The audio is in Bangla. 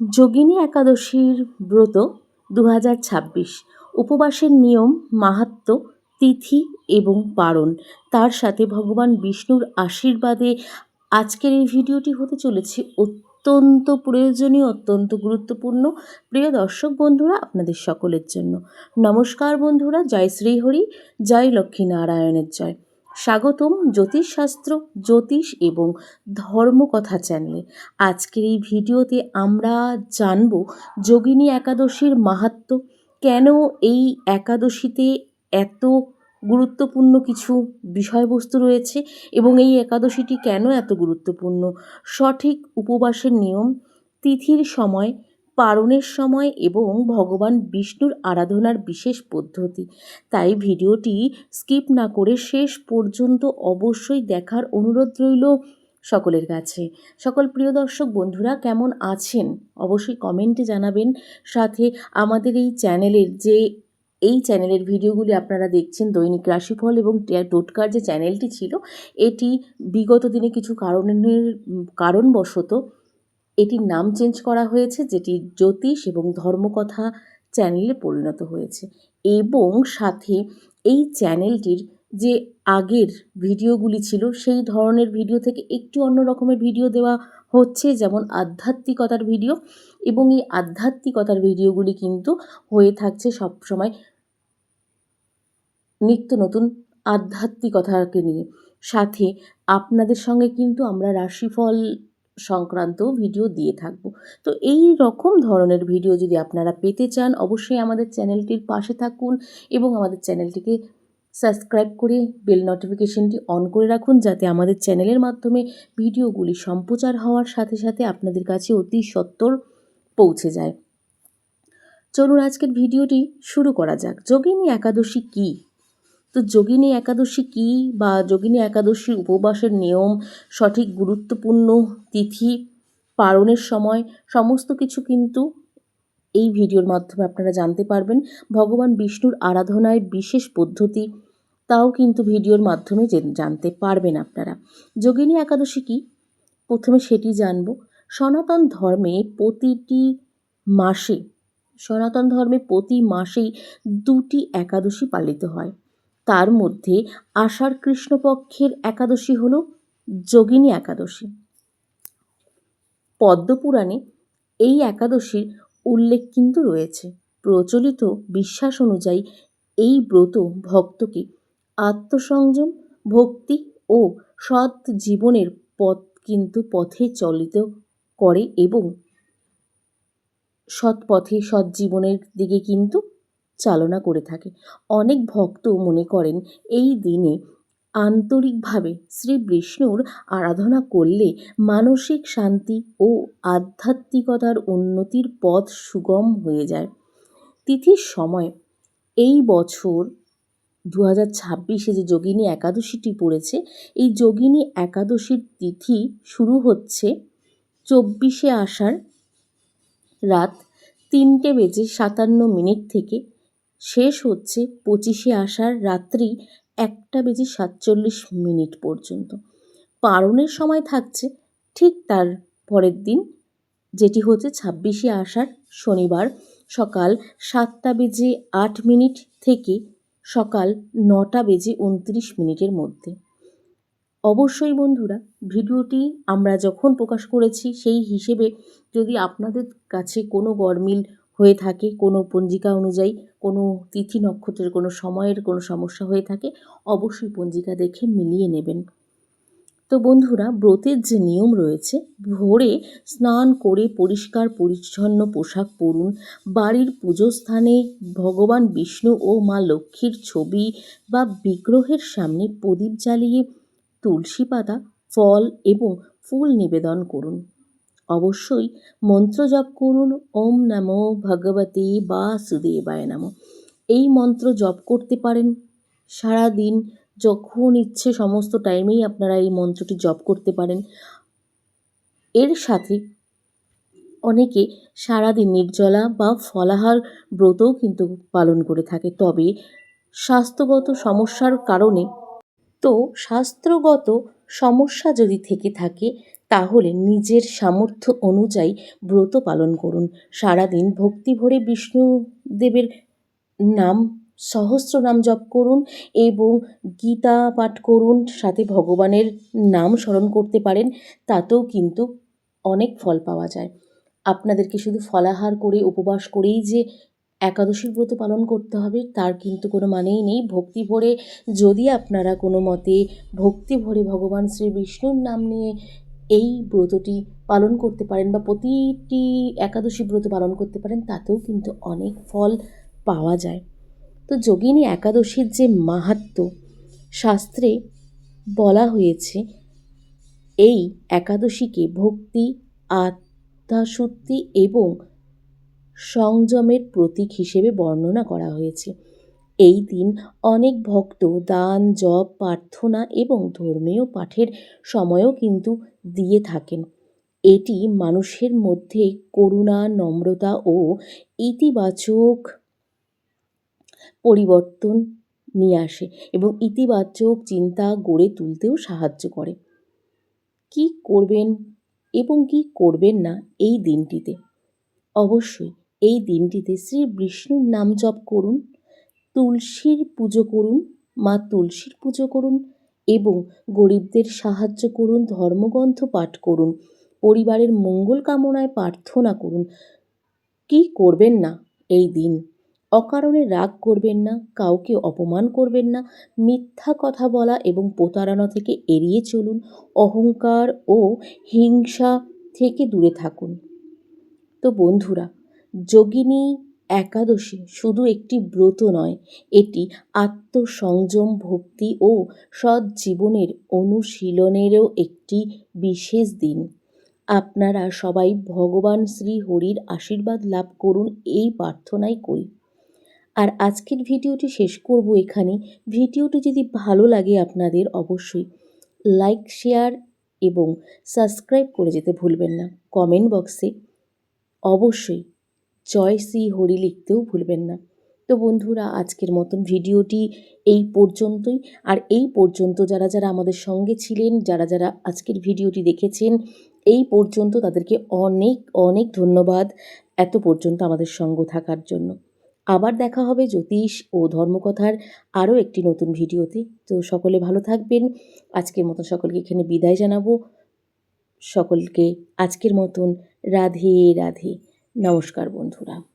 যোগিনী একাদশীর ব্রত ২০২৬ উপবাসের নিয়ম, মাহাত্ম্য, তিথি এবং পারণ, তার সাথে ভগবান বিষ্ণুর আশীর্বাদে আজকের এই ভিডিওটি হতে চলেছে অত্যন্ত প্রয়োজনীয়, অত্যন্ত গুরুত্বপূর্ণ। প্রিয় দর্শক বন্ধুরা, আপনাদের সকলের জন্য নমস্কার বন্ধুরা। জয় শ্রীহরি, জয় লক্ষ্মীনারায়ণের জয়। স্বাগতম জ্যোতিষশাস্ত্র, জ্যোতিষ এবং ধর্মকথা চ্যানেলে। আজকের এই ভিডিওতে আমরা জানব যোগিনী একাদশীর মাহাত্ম্য, কেন এই একাদশীতে এত গুরুত্বপূর্ণ কিছু বিষয়বস্তু রয়েছে এবং এই একাদশীটি কেন এত গুরুত্বপূর্ণ, সঠিক উপবাসের নিয়ম, তিথির সময়, পারণের সময় এবং ভগবান বিষ্ণুর আরাধনার বিশেষ পদ্ধতি। তাই ভিডিওটি স্কিপ না করে শেষ পর্যন্ত অবশ্যই দেখার অনুরোধ রইল সকলের কাছে। সকল প্রিয় দর্শক বন্ধুরা কেমন আছেন অবশ্যই কমেন্টে জানাবেন। সাথে আমাদের এই চ্যানেলের ভিডিওগুলি আপনারা দেখছেন, দৈনিক রাশিফল এবং টোটকার যে চ্যানেলটি ছিল, এটি বিগত দিনে কিছু কারণবশত এটির নাম চেঞ্জ করা হয়েছে, যেটি জ্যোতিষ এবং ধর্মকথা চ্যানেলে পরিণত হয়েছে। এবং সাথে এই চ্যানেলটির যে আগের ভিডিওগুলি ছিল সেই ধরনের ভিডিও থেকে একটু অন্য রকমের ভিডিও দেওয়া হচ্ছে, যেমন আধ্যাত্মিকতার ভিডিও। এবং এই আধ্যাত্মিকতার ভিডিওগুলি কিন্তু হয়ে থাকছে সবসময় নিত্য নতুন আধ্যাত্মিকতাকে নিয়ে। সাথে আপনাদের সঙ্গে কিন্তু আমরা রাশিফল সংক্রান্ত ভিডিও দিয়ে থাকব। তো এই রকম ধরনের ভিডিও যদি আপনারা পেতে চান, অবশ্যই আমাদের চ্যানেলটির পাশে থাকুন এবং আমাদের চ্যানেলটিকে সাবস্ক্রাইব করে বেল নোটিফিকেশনটি অন করে রাখুন, যাতে আমাদের চ্যানেলের মাধ্যমে ভিডিওগুলি সম্প্রচার হওয়ার সাথে সাথে আপনাদের কাছে অতি সত্বর পৌঁছে যায়। চলুন আজকের ভিডিওটি শুরু করা যাক। যোগিনী একাদশী কী? তো যোগিনী একাদশী কী, বা যোগিনী একাদশীর উপবাসের নিয়ম, সঠিক গুরুত্বপূর্ণ তিথি, পারণের সময়, সমস্ত কিছু কিন্তু এই ভিডিওর মাধ্যমে আপনারা জানতে পারবেন। ভগবান বিষ্ণুর আরাধনায় বিশেষ পদ্ধতি, তাও কিন্তু ভিডিওর মাধ্যমে জানতে পারবেন আপনারা। যোগিনী একাদশী কী, প্রথমে সেটি জানব। সনাতন ধর্মে প্রতি মাসেই দুটি একাদশী পালিত হয়। তার মধ্যে আষাঢ় কৃষ্ণপক্ষের একাদশী হল যোগিনী একাদশী। পদ্মপুরাণে এই একাদশীর উল্লেখ কিন্তু রয়েছে। প্রচলিত বিশ্বাস অনুযায়ী এই ব্রত ভক্তকে আত্মসংযম, ভক্তি ও সৎ জীবনের পথে চালিত করে এবং সৎ জীবনের দিকে কিন্তু চালনা করে থাকে। অনেক ভক্ত মনে করেন এই দিনে আন্তরিকভাবে শ্রী বিষ্ণুর আরাধনা করলে মানসিক শান্তি ও আধ্যাত্মিকতার উন্নতির পথ সুগম হয়ে যায়। তিথির সময় এই বছর 2026 যে যোগিনী একাদশীটি পড়েছে, এই যোগিনী একাদশীর তিথি শুরু হচ্ছে 24শে আষাঢ় রাত 3:57 থেকে, শেষ হচ্ছে 25শে আষাঢ় রাত্রি 1:47 পর্যন্ত। পারণের সময় থাকছে ঠিক তার পরের দিন, যেটি হচ্ছে 26শে আষাঢ় শনিবার সকাল 7:08 থেকে সকাল 9:29 মধ্যে। অবশ্যই বন্ধুরা, ভিডিওটি আমরা যখন প্রকাশ করেছি সেই হিসেবে যদি আপনাদের কাছে কোনো গরমিল হয়ে থাকে, কোনো পঞ্জিকা অনুযায়ী কোনো তিথি নক্ষত্রের কোনো সময়ের কোনো সমস্যা হয়ে থাকে, অবশ্যই পঞ্জিকা দেখে মিলিয়ে নেবেন। তো বন্ধুরা, ব্রতের যে নিয়ম রয়েছে, ভোরে স্নান করে পরিষ্কার পরিচ্ছন্ন পোশাক পরুন। বাড়ির পুজো স্থানে ভগবান বিষ্ণু ও মা লক্ষ্মীর ছবি বা বিগ্রহের সামনে প্রদীপ জ্বালিয়ে তুলসী পাতা, ফল এবং ফুল নিবেদন করুন। অবশ্যই মন্ত্র জপ করুন, ওম নমো ভগবতে বাসুদেবায় নমঃ। এই মন্ত্র জপ করতে পারেন সারাদিন, যখন ইচ্ছে সমস্ত টাইমেই আপনারা এই মন্ত্রটি জপ করতে পারেন। এর সাথে অনেকে সারাদিন নির্জলা বা ফলাহার ব্রতও কিন্তু পালন করে থাকে। তবে স্বাস্থ্যগত সমস্যা যদি থেকে থাকে, তাহলে নিজের সামর্থ্য অনুযায়ী ব্রত পালন করুন। সারাদিন ভক্তি ভরে বিষ্ণুদেবের নাম, সহস্র নাম জপ করুন এবং গীতা পাঠ করুন, সাথে ভগবানের নাম স্মরণ করতে পারেন, তাতেও কিন্তু অনেক ফল পাওয়া যায়। আপনাদেরকে শুধু ফলাহার করে উপবাস করেই যে একাদশীর ব্রত পালন করতে হবে তার কিন্তু কোনো মানেই নেই। ভক্তি ভরে যদি আপনারা কোনো মতে ভক্তি ভরে ভগবান শ্রী বিষ্ণুর নাম নিয়ে এই ব্রতটি পালন করতে পারেন বা প্রতিটি একাদশী ব্রত পালন করতে পারেন, তাতেও কিন্তু অনেক ফল পাওয়া যায়। তো যোগিনী একাদশীর যে মাহাত্ম্য, শাস্ত্রে বলা হয়েছে এই একাদশীকে ভক্তি, আত্মাশুদ্ধি এবং সংযমের প্রতীক হিসেবে বর্ণনা করা হয়েছে। এই দিন অনেক ভক্ত দান, জপ, প্রার্থনা এবং ধর্মীয় পাঠের সময়ও কিন্তু দিয়ে থাকেন। এটি মানুষের মধ্যে করুণা, নম্রতা ও ইতিবাচক পরিবর্তন নিয়ে আসে এবং ইতিবাচক চিন্তা গড়ে তুলতেও সাহায্য করে। কি করবেন এবং কি করবেন না এই দিনটিতে? অবশ্যই এই দিনটিতে শ্রী বিষ্ণুর নাম জপ করুন, তুলসীর পুজো করুন, মা তুলসীর পুজো করুন এবং গরিবদের সাহায্য করুন, ধর্মগ্রন্থ পাঠ করুন, পরিবারের মঙ্গল কামনায় প্রার্থনা করুন। কি করবেন না এই দিন? অকারণে রাগ করবেন না, কাউকে অপমান করবেন না, মিথ্যা কথা বলা এবং প্রতারণা থেকে এড়িয়ে চলুন, অহংকার ও হিংসা থেকে দূরে থাকুন। তো বন্ধুরা, যোগিনী একাদশী শুধু একটি ব্রত নয়, এটি আত্মসংযম, ভক্তি ও সৎ জীবনের অনুশীলনেরও একটি বিশেষ দিন। আপনারা সবাই ভগবান শ্রী হরির আশীর্বাদ লাভ করুন, এই প্রার্থনাই করি। আর আজকের ভিডিওটি শেষ করব এখানেই। ভিডিওটি যদি ভালো লাগে আপনাদের, অবশ্যই লাইক, শেয়ার এবং সাবস্ক্রাইব করে যেতে ভুলবেন না। কমেন্ট বক্সে অবশ্যই জয় শ্রী হরি লিখতেও ভুলবেন না। তো বন্ধুরা, আজকের মতন ভিডিওটি এই পর্যন্তই। আর এই পর্যন্ত যারা যারা আমাদের সঙ্গে ছিলেন, যারা যারা আজকের ভিডিওটি দেখেছেন এই পর্যন্ত, তাদেরকে অনেক অনেক ধন্যবাদ এত পর্যন্ত আমাদের সঙ্গ থাকার জন্য। আবার দেখা হবে জ্যোতিষ ও ধর্মকথার আরও একটি নতুন ভিডিওতে। তো সকলে ভালো থাকবেন। আজকের মতন সকলকে এখানে বিদায় জানাবো। সকলকে আজকের মতন রাধে রাধে। নমস্কার বন্ধুরা।